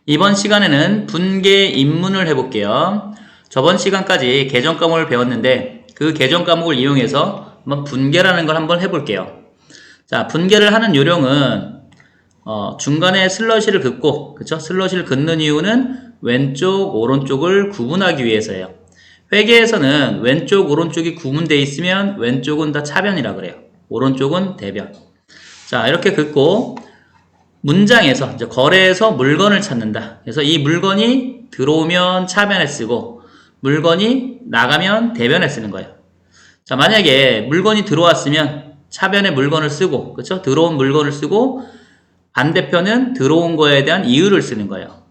이번 시간에는 분계 입문을 해볼게요. 저번 시간까지 계정 과목을 배웠는데 그 계정 과목을 이용해서 한번 분계라는 걸 한번 해볼게요. 자, 분계를 하는 요령은 중간에 슬러시를 긋고, 그쵸? 슬러시를 긋는 이유는 왼쪽, 오른쪽을 구분하기 위해서예요. 회계에서는 왼쪽, 오른쪽이 구분되어 있으면 왼쪽은 다 차변이라 그래요. 오른쪽은 대변. 자, 이렇게 긋고 문장에서 이제 거래에서 물건을 찾는다. 그래서 이 물건이 들어오면 차변에 쓰고 물건이 나가면 대변에 쓰는 거예요. 자, 만약에 물건이 들어왔으면 차변에 물건을 쓰고, 그렇죠? 들어온 물건을 쓰고 반대편은 들어온 거에 대한 이유를 쓰는 거예요.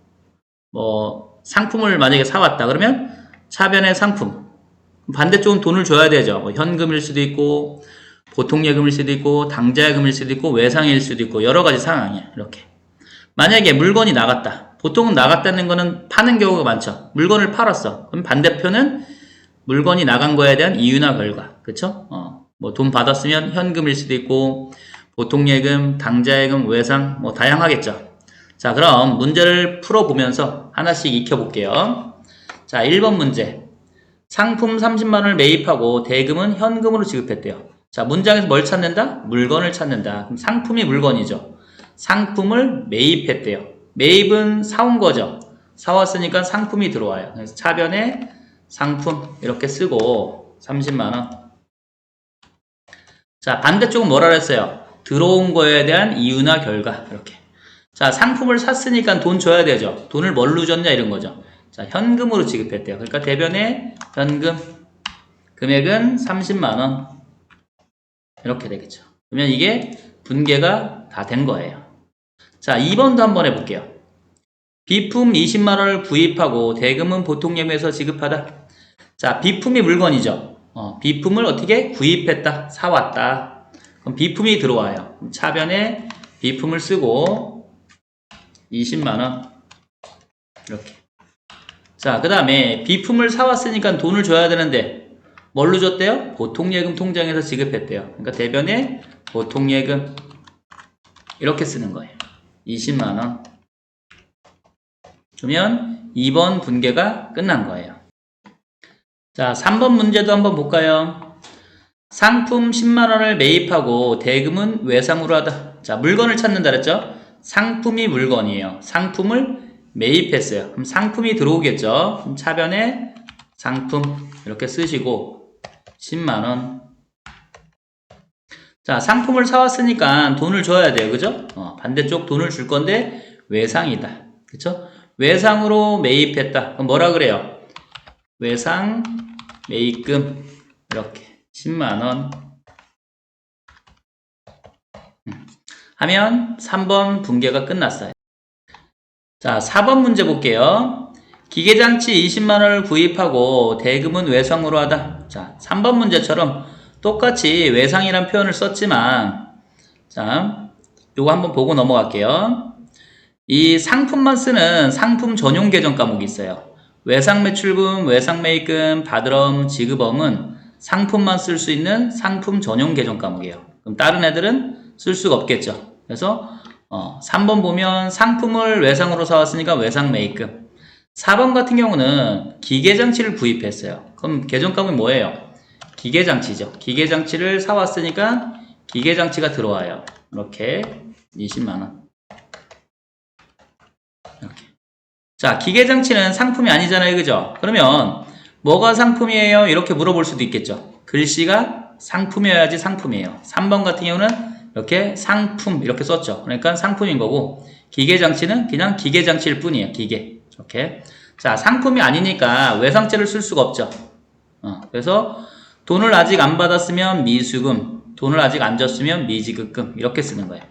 상품을 만약에 사왔다 그러면 차변에 상품, 반대쪽은 돈을 줘야 되죠. 현금일 수도 있고 보통 예금일 수도 있고 당좌예금일 수도 있고 외상일 수도 있고 여러 가지 상황이에요. 이렇게 만약에 물건이 나갔다. 보통은 나갔다는 거는 파는 경우가 많죠. 물건을 팔았어. 그럼 반대편은 물건이 나간 거에 대한 이유나 결과, 그쵸? 돈 받았으면 현금일 수도 있고 보통 예금, 당좌예금, 외상 다양하겠죠. 자, 그럼 문제를 풀어보면서 하나씩 익혀볼게요. 자, 1번 문제. 상품 30만 원을 매입하고 대금은 현금으로 지급했대요. 자, 문장에서 뭘 찾는다? 물건을 찾는다. 그럼 상품이 물건이죠. 상품을 매입했대요. 매입은 사온 거죠. 사왔으니까 상품이 들어와요. 그래서 차변에 상품 이렇게 쓰고 30만 원. 자, 반대쪽은 뭐라 그랬어요? 들어온 거에 대한 이유나 결과 이렇게. 자, 상품을 샀으니까 돈 줘야 되죠. 돈을 뭘로 줬냐 이런 거죠. 자, 현금으로 지급했대요. 그러니까 대변에 현금 금액은 30만 원 이렇게 되겠죠. 그러면 이게 분계가 다 된 거예요. 자, 2번도 한번 해볼게요. 비품 20만 원을 구입하고 대금은 보통 예금에서 지급하다. 자, 비품이 물건이죠. 비품을 어떻게 구입했다, 사왔다. 그럼 비품이 들어와요. 차변에 비품을 쓰고 20만 원 이렇게. 자, 그 다음에 비품을 사왔으니까 돈을 줘야 되는데 뭘로 줬대요? 보통예금 통장에서 지급했대요. 그러니까 대변에 보통예금 이렇게 쓰는 거예요. 20만 원. 그러면 2번 분계가 끝난 거예요. 자, 3번 문제도 한번 볼까요? 상품 10만 원을 매입하고 대금은 외상으로 하다. 자, 물건을 찾는다 그랬죠? 상품이 물건이에요. 상품을 매입했어요. 그럼 상품이 들어오겠죠? 그럼 차변에 상품 이렇게 쓰시고 10만 원. 자, 상품을 사왔으니까 돈을 줘야 돼요. 그죠? 반대쪽 돈을 줄 건데 외상이다. 그쵸? 외상으로 매입했다. 그럼 뭐라 그래요? 외상 매입금 이렇게 10만 원 하면 3번 분계가 끝났어요. 자, 4번 문제 볼게요. 기계장치 20만 원을 구입하고 대금은 외상으로 하다. 자, 3번 문제처럼 똑같이 외상이란 표현을 썼지만 자, 요거 한번 보고 넘어갈게요. 이 상품만 쓰는 상품 전용 계정 과목이 있어요. 외상 매출금, 외상 매입금, 바드럼, 지급엄은 상품만 쓸 수 있는 상품 전용 계정 과목이에요. 그럼 다른 애들은 쓸 수가 없겠죠. 그래서 3번 보면 상품을 외상으로 사왔으니까 외상 매입금. 4번 같은 경우는 기계장치를 구입했어요. 그럼 계정 과목이 뭐예요? 기계장치죠. 기계장치를 사왔으니까 기계장치가 들어와요. 이렇게 20만원 이렇게. 자, 기계장치는 상품이 아니잖아요. 그죠? 그러면 뭐가 상품이에요? 이렇게 물어볼 수도 있겠죠. 글씨가 상품이어야지 상품이에요. 3번 같은 경우는 이렇게 상품 이렇게 썼죠. 그러니까 상품인 거고 기계장치는 그냥 기계장치일 뿐이에요. 기계 이렇게. 자, 상품이 아니니까 외상죄를 쓸 수가 없죠. 그래서 돈을 아직 안 받았으면 미수금, 돈을 아직 안 줬으면 미지급금 이렇게 쓰는 거예요.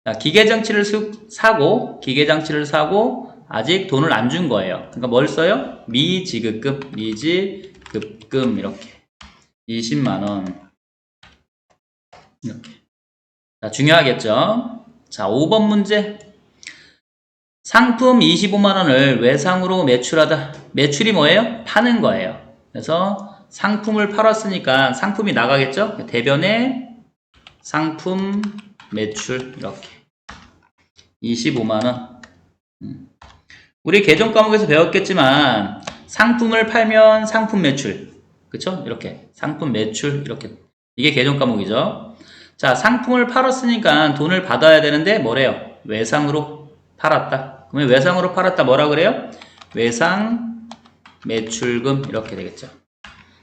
자, 기계장치를 사고 아직 돈을 안 준 거예요. 그러니까 뭘 써요? 미지급금, 미지급금 이렇게 20만원 이렇게. 자, 중요하겠죠? 자, 5번 문제. 상품 25만원을 외상으로 매출하다. 매출이 뭐예요? 파는 거예요. 그래서 상품을 팔았으니까 상품이 나가겠죠? 대변에 상품 매출 이렇게 25만원. 우리 계정 과목에서 배웠겠지만 상품을 팔면 상품 매출, 그쵸? 이렇게 상품 매출 이렇게 이게 계정 과목이죠. 자, 상품을 팔았으니까 돈을 받아야 되는데 뭐래요? 외상으로 팔았다. 그러면 외상으로 팔았다 뭐라 그래요? 외상 매출금 이렇게 되겠죠.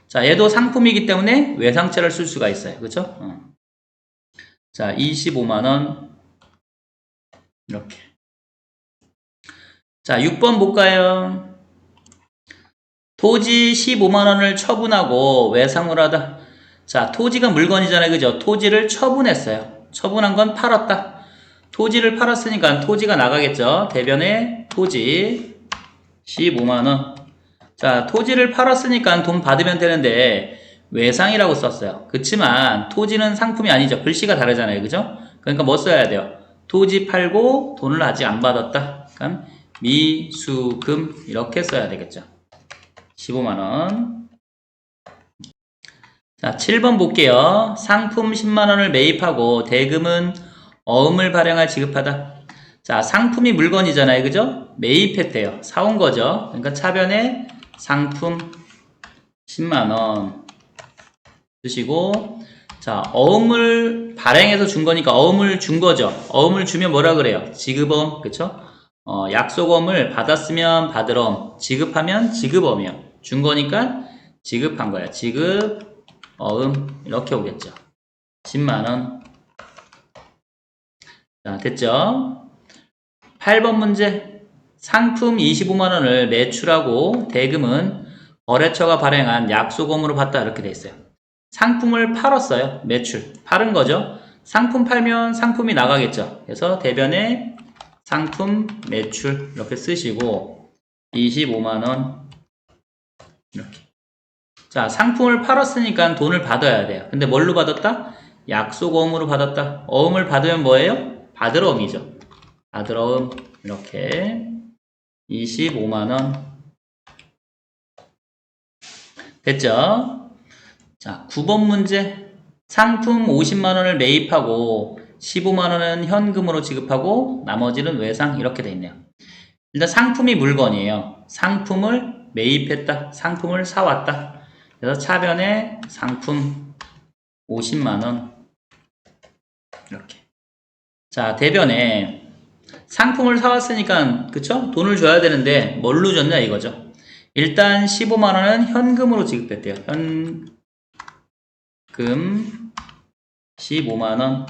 자, 얘도 상품이기 때문에 외상채를 쓸 수가 있어요. 그쵸? 자, 25만원 이렇게. 자, 6번 볼까요? 토지 15만원을 처분하고 외상으로 하다. 자, 토지가 물건이잖아요. 그죠? 토지를 처분했어요. 처분한 건 팔았다. 토지를 팔았으니까 토지가 나가겠죠. 대변에 토지 15만원. 자, 토지를 팔았으니까 돈 받으면 되는데 외상이라고 썼어요. 그치만 토지는 상품이 아니죠. 글씨가 다르잖아요. 그죠? 그러니까 뭐 써야 돼요? 토지 팔고 돈을 아직 안 받았다. 그러니까 미수금 이렇게 써야 되겠죠. 15만원. 자, 7번 볼게요. 상품 10만원을 매입하고 대금은 어음을 발행할 지급하다. 자, 상품이 물건이잖아요. 그죠? 매입했대요. 사온 거죠. 그러니까 차변에 상품 10만원 쓰시고, 자, 어음을 발행해서 준 거니까 어음을 준 거죠. 어음을 주면 뭐라 그래요? 지급어음, 그쵸? 약속어음을 받았으면 받으러음, 지급하면 지급어음이요. 준 거니까 지급한 거야. 지급, 어음, 이렇게 오겠죠. 10만원. 자, 됐죠? 8번 문제. 상품 25만원을 매출하고 대금은 거래처가 발행한 약속어음으로 받다. 이렇게 돼 있어요. 상품을 팔았어요. 매출. 팔은 거죠. 상품 팔면 상품이 나가겠죠. 그래서 대변에 상품 매출 이렇게 쓰시고 25만원 이렇게. 자, 상품을 팔았으니까 돈을 받아야 돼요. 근데 뭘로 받았다? 약속어음으로 받았다. 어음을 받으면 뭐예요? 받으러음이죠. 받으러음 이렇게 25만원 됐죠? 자, 9번 문제. 상품 50만원을 매입하고 15만원은 현금으로 지급하고 나머지는 외상 이렇게 돼 있네요. 일단 상품이 물건이에요. 상품을 매입했다. 상품을 사왔다. 그래서 차변에 상품 50만원 이렇게. 자, 대변에 상품을 사왔으니까 그쵸? 돈을 줘야 되는데 뭘로 줬냐 이거죠. 일단 15만원은 현금으로 지급했대요. 현금 15만원.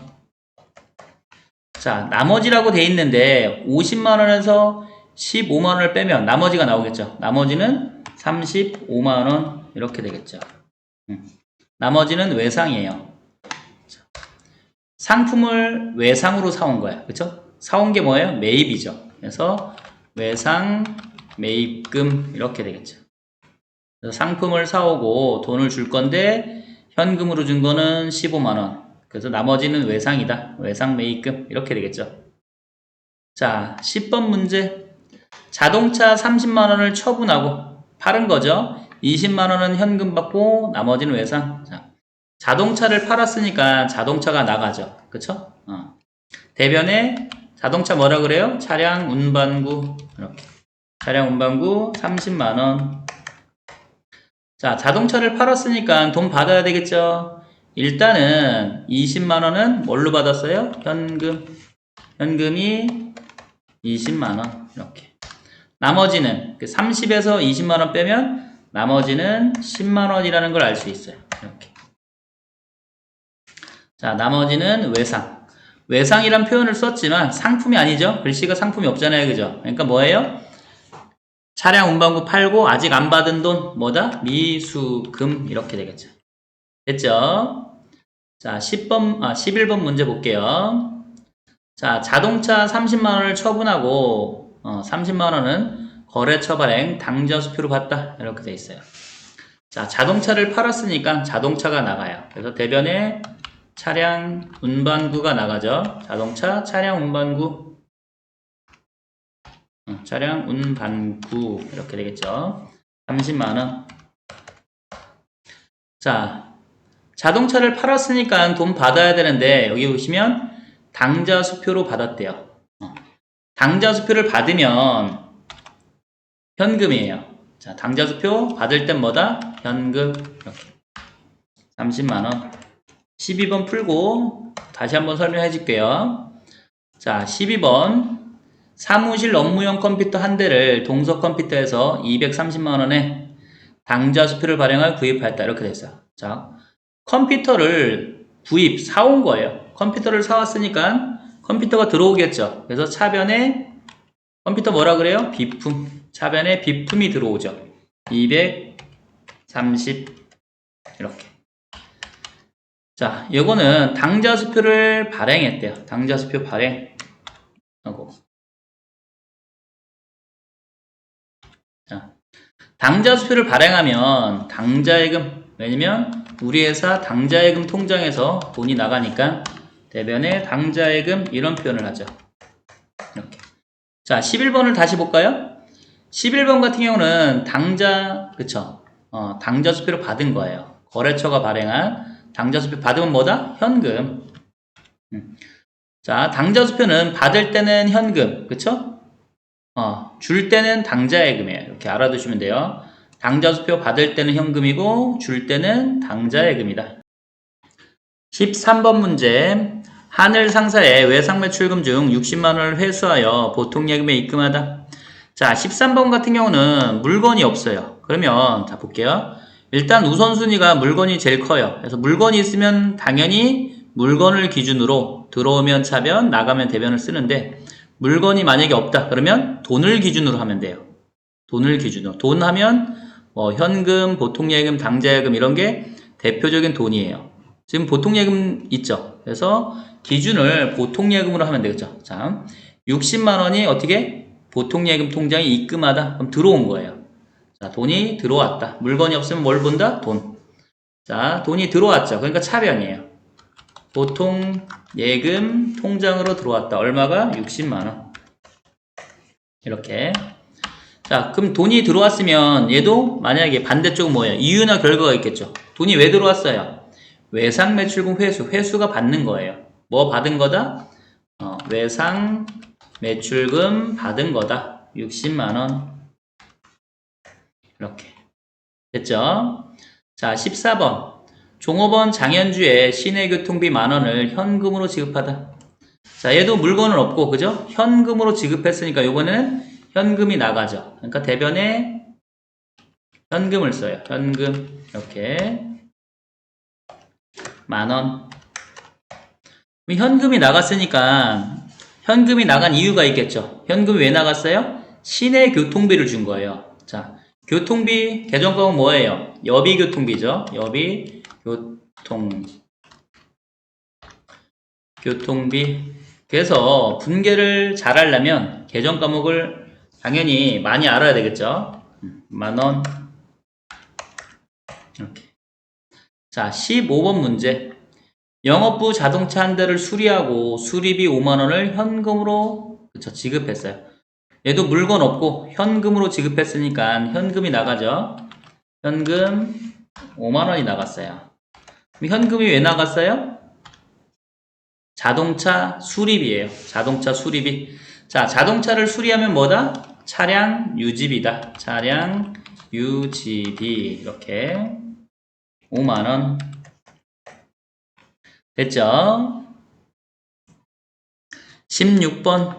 자, 나머지라고 돼 있는데 50만원에서 15만원을 빼면 나머지가 나오겠죠. 나머지는 35만원 이렇게 되겠죠. 나머지는 외상이에요. 상품을 외상으로 사온 거야. 그쵸? 사온 게 뭐예요? 매입이죠. 그래서 외상 매입금 이렇게 되겠죠. 그래서 상품을 사오고 돈을 줄 건데 현금으로 준 거는 15만원. 그래서 나머지는 외상이다. 외상 매입금 이렇게 되겠죠. 자, 10번 문제. 자동차 30만원을 처분하고 팔은 거죠. 20만원은 현금 받고 나머지는 외상. 자, 자동차를 팔았으니까 자동차가 나가죠. 그쵸? 대변에 자동차 뭐라 그래요? 차량 운반구 이렇게. 차량 운반구 30만원. 자, 자동차를 팔았으니까 돈 받아야 되겠죠. 일단은 20만원은 뭘로 받았어요? 현금. 현금이 20만원 이렇게. 나머지는 30에서 20만원 빼면 나머지는 10만원이라는 걸 알 수 있어요. 이렇게. 자, 나머지는 외상. 외상이란 표현을 썼지만 상품이 아니죠. 글씨가 상품이 없잖아요. 그죠? 그러니까 뭐예요? 차량 운반구 팔고 아직 안 받은 돈 뭐다? 미수금 이렇게 되겠죠. 됐죠? 자, 11번 문제 볼게요. 자, 자동차 30만원을 처분하고 30만원은 거래처 발행 당좌수표로 받다. 이렇게 돼 있어요. 자, 자동차를 팔았으니까 자동차가 나가요. 그래서 대변에 차량 운반구가 나가죠. 자동차 차량 운반구 차량 운반구 이렇게 되겠죠. 30만원. 자, 자동차를 팔았으니까 돈 받아야 되는데 여기 보시면 당좌수표로 받았대요. 당좌수표를 받으면 현금이에요. 자, 당좌수표 받을 땐 뭐다? 현금. 이렇게. 30만원. 12번 풀고 다시 한번 설명해 줄게요. 자, 12번. 사무실 업무용 컴퓨터 한 대를 동서 컴퓨터에서 230만원에 당좌수표를 발행하여 구입하였다. 이렇게 됐어요. 자, 컴퓨터를 사온 거예요. 컴퓨터를 사왔으니까 컴퓨터가 들어오겠죠. 그래서 차변에 컴퓨터 뭐라 그래요? 비품. 차변에 비품이 들어오죠. 230 이렇게. 자, 요거는 당좌수표를 발행했대요. 당좌수표 발행하고. 자, 당좌수표를 발행하면 당좌예금, 왜냐면 우리 회사 당좌예금 통장에서 돈이 나가니까 대변에 당좌예금 이런 표현을 하죠. 이렇게. 자, 11번을 다시 볼까요? 11번 같은 경우는 그쵸? 당좌수표를 받은 거예요. 거래처가 발행한 당좌수표 받으면 뭐다? 현금. 자, 당좌수표는 받을 때는 현금, 그쵸? 줄 때는 당좌예금이에요. 이렇게 알아두시면 돼요. 당좌수표 받을 때는 현금이고 줄 때는 당좌예금이다. 13번 문제. 하늘 상사의 외상매출금 중 60만원을 회수하여 보통예금에 입금하다. 자, 13번 같은 경우는 물건이 없어요. 그러면 자 볼게요. 일단 우선순위가 물건이 제일 커요. 그래서 물건이 있으면 당연히 물건을 기준으로 들어오면 차변, 나가면 대변을 쓰는데 물건이 만약에 없다 그러면 돈을 기준으로 하면 돼요. 돈을 기준으로. 돈 하면 현금, 보통예금, 당좌예금 이런 게 대표적인 돈이에요. 지금 보통예금 있죠. 그래서 기준을 보통예금으로 하면 되겠죠. 자, 60만원이 어떻게? 보통예금 통장에 입금하다. 그럼 들어온 거예요. 자, 돈이 들어왔다. 물건이 없으면 뭘 본다? 돈. 자, 돈이 들어왔죠. 그러니까 차변이에요. 보통예금 통장으로 들어왔다. 얼마가? 60만원. 이렇게. 자, 그럼 돈이 들어왔으면 얘도 만약에 반대쪽은 뭐예요? 이유나 결과가 있겠죠. 돈이 왜 들어왔어요? 외상매출금 회수가 받는 거예요. 뭐 받은 거다? 외상매출금 받은 거다. 60만원. 이렇게. 됐죠? 자, 14번. 종업원 장현주의 시내교통비 만원을 현금으로 지급하다. 자, 얘도 물건은 없고, 그죠? 현금으로 지급했으니까 요거는 현금이 나가죠. 그러니까 대변에 현금을 써요. 현금. 이렇게. 만원. 현금이 나갔으니까 현금이 나간 이유가 있겠죠. 현금이 왜 나갔어요? 시내 교통비를 준 거예요. 자, 교통비 계정가액은 뭐예요? 여비교통비죠. 교통비. 그래서 분계를 잘 하려면 계정 과목을 당연히 많이 알아야 되겠죠. 만원. 이렇게. 자, 15번 문제. 영업부 자동차 한 대를 수리하고 수리비 5만원을 현금으로 지급했어요. 얘도 물건 없고 현금으로 지급했으니까 현금이 나가죠. 현금 5만원이 나갔어요. 그럼 현금이 왜 나갔어요? 자동차 수리비예요. 자동차 수리비. 자, 자동차를 수리하면 뭐다? 차량 유지비다. 차량 유지비. 이렇게 5만원. 됐죠? 16번.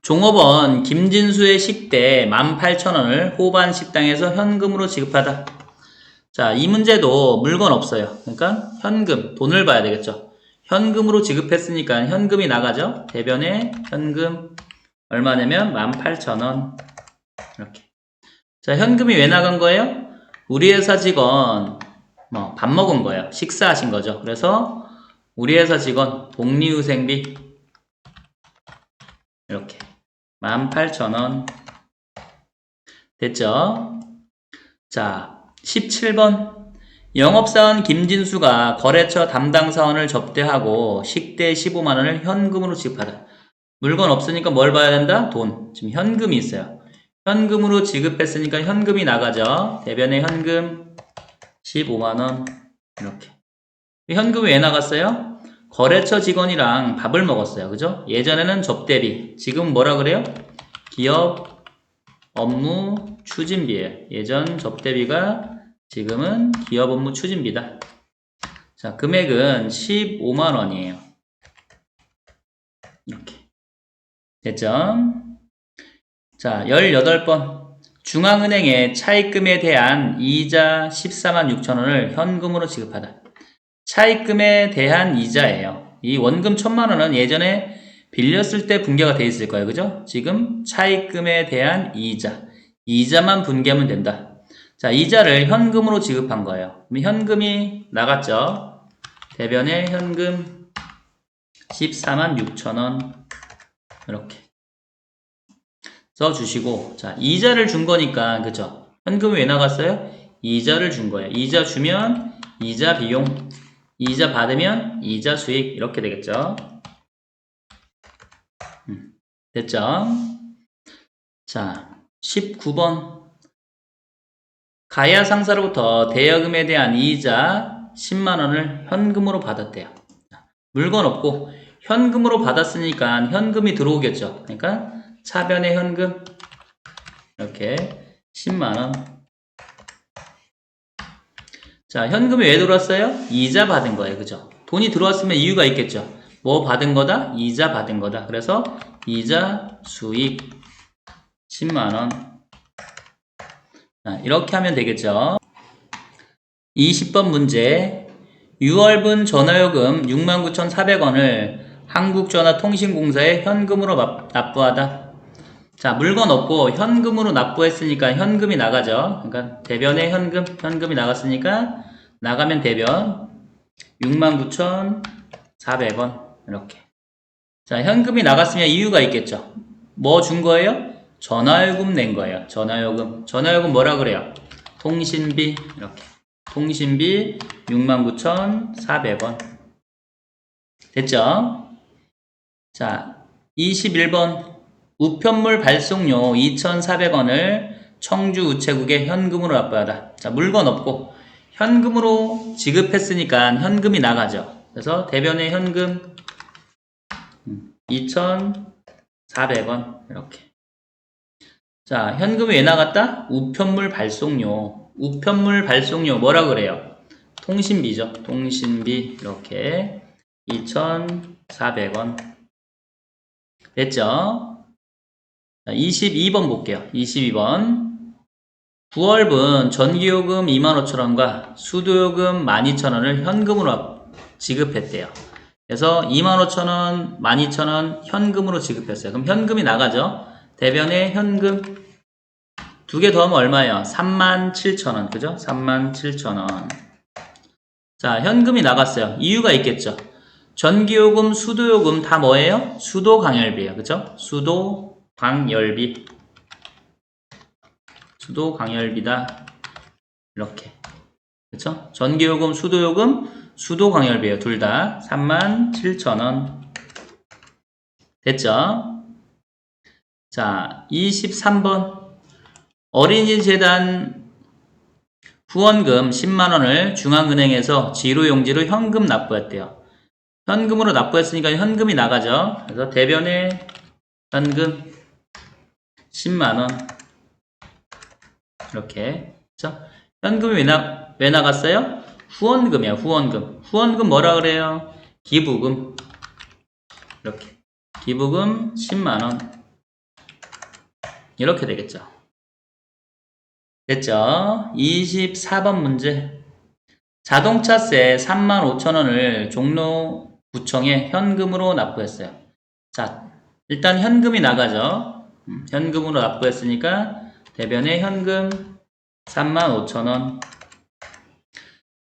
종업원 김진수의 식대 18,000원을 호반 식당에서 현금으로 지급하다. 자, 이 문제도 물건 없어요. 그러니까 현금, 돈을 봐야 되겠죠. 현금으로 지급했으니까 현금이 나가죠. 대변에 현금 얼마냐면 18,000원. 이렇게. 자, 현금이 왜 나간 거예요? 우리 회사 직원 밥 먹은 거예요. 식사하신 거죠. 그래서 우리 회사 직원 복리후생비 이렇게 18,000원. 됐죠? 자, 17번. 영업사원 김진수가 거래처 담당 사원을 접대하고 식대 15만원을 현금으로 지급하다. 물건 없으니까 뭘 봐야 된다? 돈. 지금 현금이 있어요. 현금으로 지급했으니까 현금이 나가죠. 대변에 현금 15만원. 이렇게. 현금이 왜 나갔어요? 거래처 직원이랑 밥을 먹었어요. 그죠? 예전에는 접대비. 지금 뭐라 그래요? 기업 업무 추진비예요. 예전 접대비가 지금은 기업 업무 추진비다. 자, 금액은 15만원이에요. 이렇게. 됐죠? 자, 18번. 중앙은행에 차입금에 대한 이자 14만 6천원을 현금으로 지급하다. 차입금에 대한 이자예요. 이 원금 1,000만원은 예전에 빌렸을 때 분개가 돼 있을 거예요. 그죠? 지금 차입금에 대한 이자만 분개하면 된다. 자, 이자를 현금으로 지급한 거예요. 그럼 현금이 나갔죠? 대변에 현금 14만 6천원 이렇게 써주시고, 자, 이자를 준 거니까, 그죠? 현금이 왜 나갔어요? 이자를 준 거예요. 이자 주면 이자 비용, 이자 받으면 이자 수익, 이렇게 되겠죠? 됐죠? 자, 19번. 가야 상사로부터 대여금에 대한 이자 10만원을 현금으로 받았대요. 물건 없고, 현금으로 받았으니까 현금이 들어오겠죠? 그러니까, 차변의 현금 이렇게 10만원. 자, 현금이 왜 들어왔어요? 이자 받은 거예요. 그죠? 돈이 들어왔으면 이유가 있겠죠? 뭐 받은 거다? 이자 받은 거다. 그래서 이자 수익 10만원. 자, 이렇게 하면 되겠죠? 20번 문제. 6월분 전화요금 69,400원을 한국전화통신공사에 현금으로 납부하다. 자, 물건 없고 현금으로 납부했으니까 현금이 나가죠. 그러니까 대변에 현금이 나갔으니까 나가면 대변 69,400원 이렇게. 자, 현금이 나갔으면 이유가 있겠죠. 뭐 준 거예요? 전화요금 낸 거예요. 전화요금 뭐라 그래요? 통신비 이렇게. 통신비 69,400원. 됐죠? 자, 21번. 우편물 발송료 2,400원을 청주 우체국에 현금으로 납부하다. 자, 물건 없고 현금으로 지급했으니까 현금이 나가죠. 그래서 대변의 현금 2,400원 이렇게. 자, 현금이 왜 나갔다? 우편물 발송료 뭐라 그래요? 통신비죠. 통신비 이렇게 2,400원. 됐죠? 22번 볼게요. 22번. 9월분 전기요금 25,000원과 수도요금 12,000원을 현금으로 지급했대요. 그래서 25,000원, 12,000원 현금으로 지급했어요. 그럼 현금이 나가죠? 대변에 현금 두 개 더하면 얼마예요? 37,000원. 그죠? 37,000원. 자, 현금이 나갔어요. 이유가 있겠죠? 전기요금, 수도요금 다 뭐예요? 수도광열비예요. 그죠? 수도광열비다. 이렇게. 그쵸? 전기요금, 수도요금, 수도광열비예요. 둘 다. 37,000원. 됐죠? 자, 23번. 어린이재단 후원금 10만원을 중앙은행에서 지로용지로 현금 납부했대요. 현금으로 납부했으니까 현금이 나가죠. 그래서 대변에 현금 10만원. 이렇게. 그쵸? 현금이 왜 나갔어요? 후원금이야, 후원금. 후원금 뭐라 그래요? 기부금. 이렇게. 기부금 10만원. 이렇게 되겠죠. 됐죠? 24번 문제. 자동차세 35,000원을 종로구청에 현금으로 납부했어요. 자, 일단 현금이 나가죠. 현금으로 납부했으니까 대변에 현금 35,000원.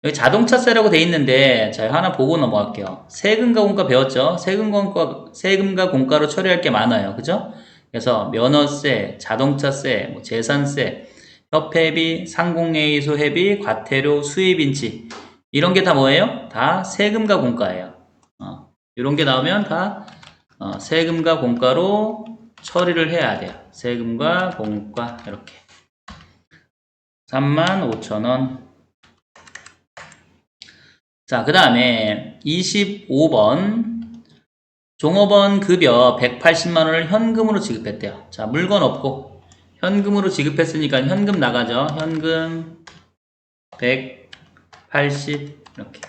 여기 자동차세라고 돼 있는데 자, 하나 보고 넘어갈게요. 세금과 공과 배웠죠? 세금과 공과로 처리할 게 많아요. 그죠? 그래서 면허세, 자동차세, 재산세, 협회비, 상공회의소 회비, 과태료, 수입인치 이런 게 다 뭐예요? 다 세금과 공과예요. 이런 게 나오면 다 세금과 공과로 처리를 해야 돼요. 세금과 공과 이렇게 35,000원. 자, 그 다음에 25번 종업원 급여 180만원을 현금으로 지급했대요. 자, 물건 없고 현금으로 지급했으니까 현금 나가죠. 현금 180 이렇게.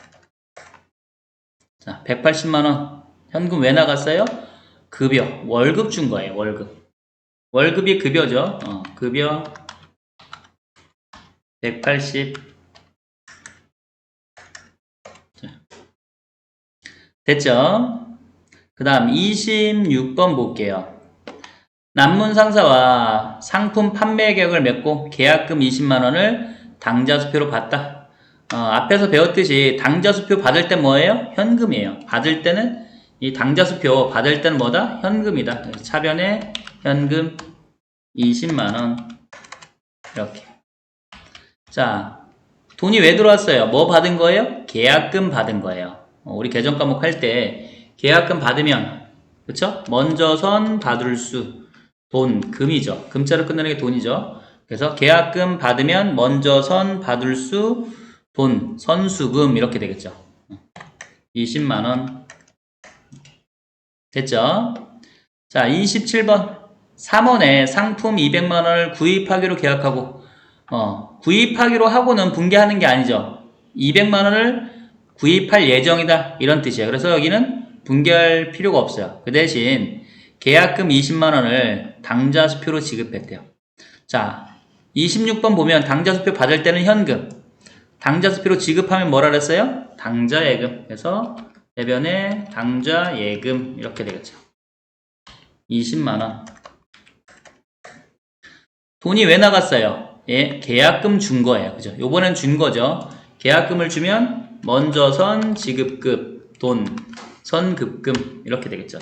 자, 180만원. 현금 왜 나갔어요? 급여. 월급 준 거예요. 월급. 월급이 급여죠. 급여 180. 자, 됐죠? 그 다음 26번 볼게요. 남문 상사와 상품 판매 계약을 맺고 계약금 20만원을 당좌수표로 받다. 앞에서 배웠듯이 당좌수표 받을 때 뭐예요? 현금이에요. 받을 때는 이 당좌수표 받을 때는 뭐다? 현금이다. 그래서 차변에 현금 20만원 이렇게. 자, 돈이 왜 들어왔어요? 뭐 받은 거예요? 계약금 받은 거예요. 우리 계정 과목 할 때 계약금 받으면 그쵸? 먼저 선 받을 수 돈, 금이죠. 금자로 끝나는 게 돈이죠. 그래서 계약금 받으면 먼저 선 받을 수 돈, 선수금 이렇게 되겠죠. 20만원 됐죠? 자, 27번 3원에 상품 200만원을 구입하기로 계약하고 구입하기로 하고는 분개하는 게 아니죠. 200만원을 구입할 예정이다 이런 뜻이에요. 그래서 여기는 분개할 필요가 없어요. 그 대신 계약금 20만원을 당좌수표로 지급했대요. 자, 26번 보면 당좌수표 받을 때는 현금, 당좌수표로 지급하면 뭐라 그랬어요? 당좌예금. 그래서 대변에 당좌예금 이렇게 되겠죠. 20만원. 돈이 왜 나갔어요? 예, 계약금 준 거예요. 그죠? 요번엔 준 거죠. 계약금을 주면 먼저 선 지급급, 돈, 선급금 이렇게 되겠죠.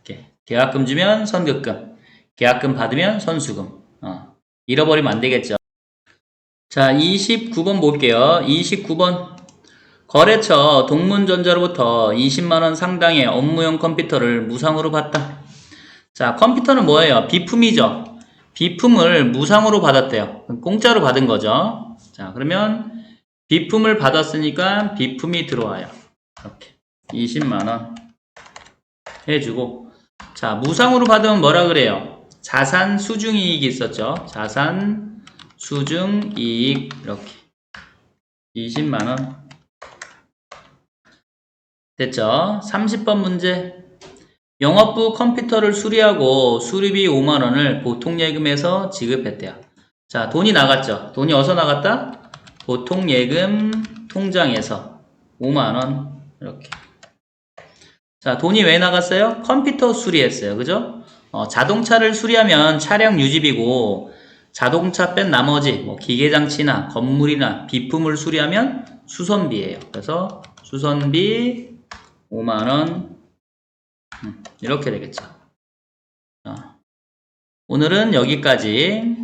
이렇게. 계약금 주면 선급금, 계약금 받으면 선수금. 잃어버리면 안 되겠죠. 자, 29번 볼게요. 29번. 거래처 동문전자로부터 20만원 상당의 업무용 컴퓨터를 무상으로 받다. 자, 컴퓨터는 뭐예요? 비품이죠. 비품을 무상으로 받았대요. 공짜로 받은 거죠. 자, 그러면 비품을 받았으니까 비품이 들어와요. 이렇게 20만원 해주고. 자, 무상으로 받으면 뭐라 그래요? 자산 수중이익이 있었죠. 자산 수중이익 이렇게 20만원 됐죠? 30번 문제. 영업부 컴퓨터를 수리하고 수리비 5만원을 보통예금에서 지급했대요. 자, 돈이 나갔죠? 돈이 어디서 나갔다? 보통예금 통장에서 5만원 이렇게. 자, 돈이 왜 나갔어요? 컴퓨터 수리했어요. 그죠? 자동차를 수리하면 차량 유지비고 자동차 뺀 나머지 뭐 기계장치나 건물이나 비품을 수리하면 수선비예요. 그래서 수선비 5만원 이렇게 되겠죠. 오늘은 여기까지.